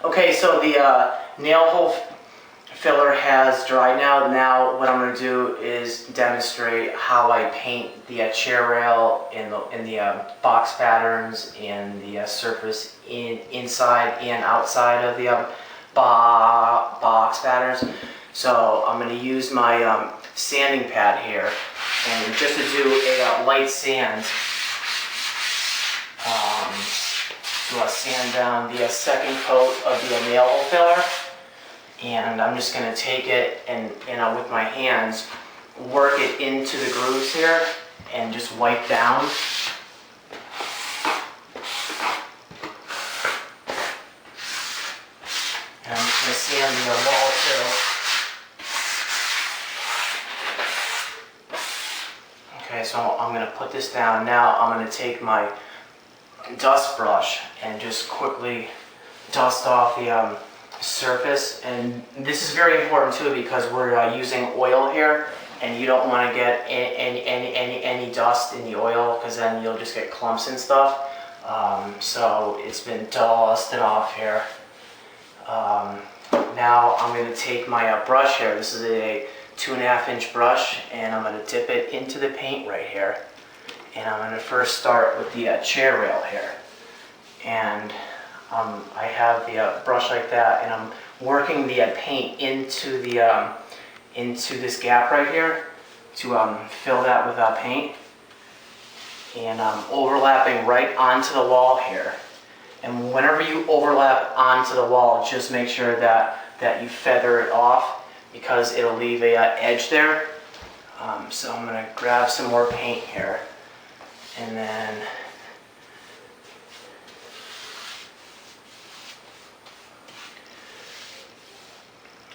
Okay, so the nail hole filler has dried now. Now what I'm going to do is demonstrate how I paint the chair rail in the box patterns and the surface inside and outside of the box patterns. So I'm going to use my sanding pad here, and just to do a light sand. To sand down the second coat of the nail hole filler, and I'm just going to take it and with my hands work it into the grooves here and just wipe down. And I'm just going to sand the wall too. Okay, so I'm going to put this down. Now I'm going to take my dust brush and just quickly dust off the surface. And this is very important too, because we're using oil here, and you don't want to get any dust in the oil, because then you'll just get clumps and stuff. So it's been dusted off here. Now I'm going to take my brush here. This is a 2.5 inch brush, and I'm going to dip it into the paint right here. And I'm going to first start with the chair rail here. And I have the brush like that, and I'm working the paint into this gap right here to fill that with paint. And I'm overlapping right onto the wall here. And whenever you overlap onto the wall, just make sure that you feather it off, because it'll leave a edge there. So I'm going to grab some more paint here. And then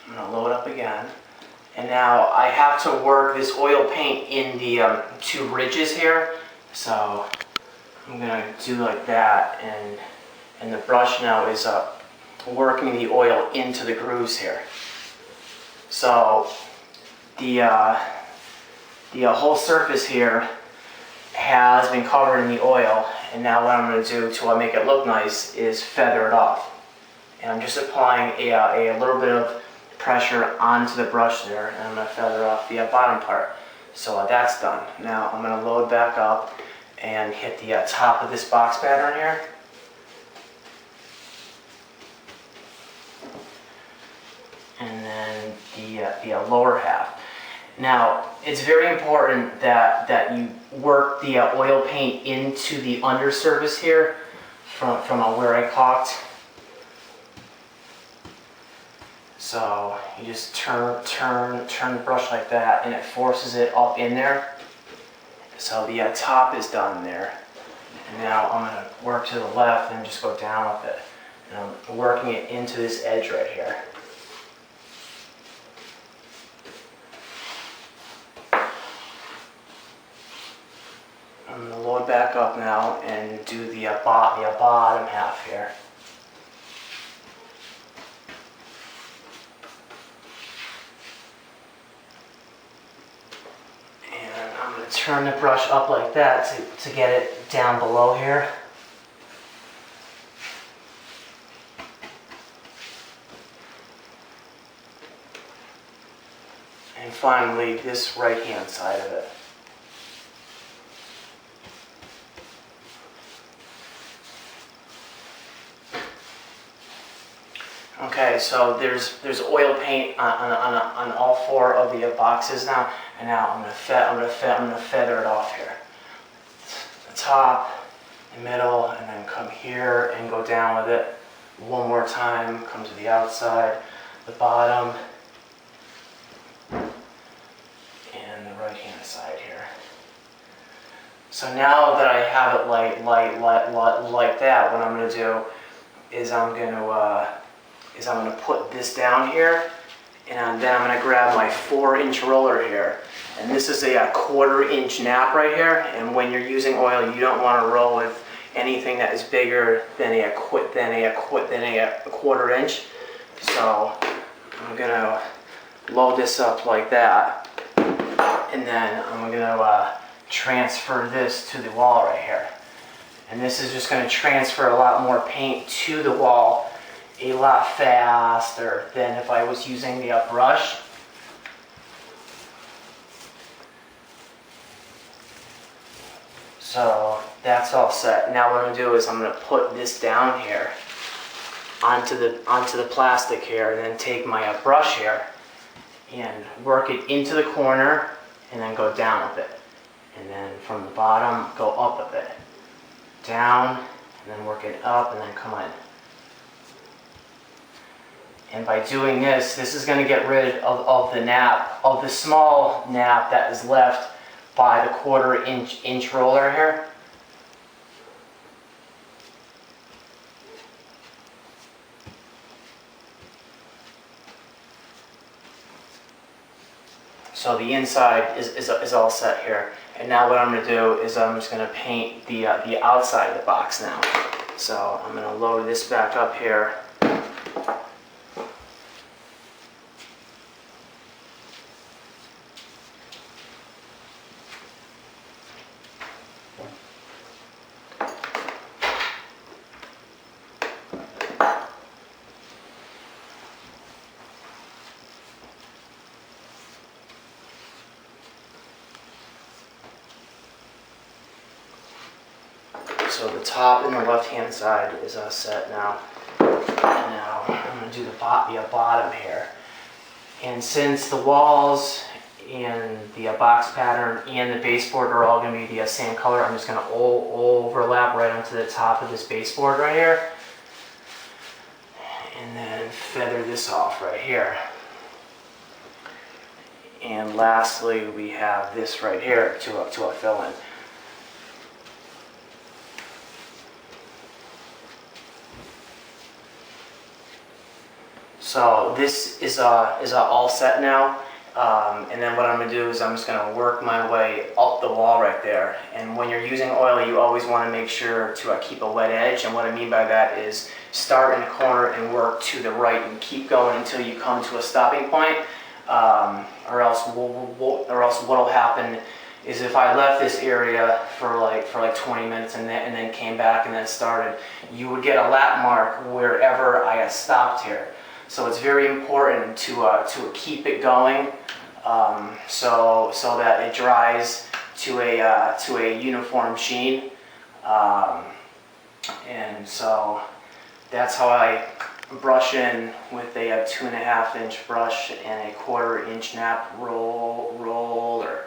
I'm going to load up again. And now I have to work this oil paint in the two ridges here. So I'm going to do like that, and the brush now is working the oil into the grooves here. So the whole surface here has been covered in the oil, and now what I'm going to do to make it look nice is feather it off. And I'm just applying a little bit of pressure onto the brush there, and I'm going to feather off the bottom part. So that's done. Now I'm going to load back up and hit the top of this box pattern here. And then the lower half. Now, it's very important that you work the oil paint into the undersurface here from where I caulked. So you just turn the brush like that, and it forces it up in there. So the top is done there. And now I'm going to work to the left and just go down with it. And I'm working it into this edge right here. I'm going to load back up now and do the bottom half here. And I'm going to turn the brush up like that to get it down below here. And finally, this right hand side of it. Okay, so there's oil paint on all four of the boxes now, and now I'm gonna feather it off here. The top, the middle, and then come here and go down with it one more time. Come to the outside, the bottom, and the right hand side here. So now that I have it like that, what I'm gonna do is I'm gonna put this down here, and then I'm gonna grab my 4-inch roller here. And this is a 1/4 inch nap right here. And when you're using oil, you don't want to roll with anything that is bigger than a 1/4 inch. So I'm gonna load this up like that, and then I'm gonna transfer this to the wall right here. And this is just gonna transfer a lot more paint to the wall a lot faster than if I was using the brush. So that's all set. Now what I'm gonna do is I'm gonna put this down here onto the plastic here, and then take my brush here and work it into the corner, and then go down a bit, and then from the bottom go up a bit, down, and then work it up, and then come in. And by doing this is going to get rid of the nap, of the small nap that is left by the 1/4 inch roller here. So the inside is all set here. And now what I'm going to do is I'm just going to paint the outside of the box now. So I'm going to load this back up here. So the top and the left-hand side is set now. Now I'm going to do the bottom here. And since the walls and the box pattern and the baseboard are all going to be the same color, I'm just going to overlap right onto the top of this baseboard right here. And then feather this off right here. And lastly, we have this right here to a fill-in. So this is all set now, and then what I'm going to do is I'm just going to work my way up the wall right there. And when you're using oil, you always want to make sure to keep a wet edge. And what I mean by that is start in the corner and work to the right and keep going until you come to a stopping point. Or else what'll happen is if I left this area for like 20 minutes and then came back and then started, you would get a lap mark wherever I stopped here. So it's very important to keep it going, so that it dries to a uniform sheen, and so that's how I brush in with a 2.5 inch brush and a 1/4 inch nap roller.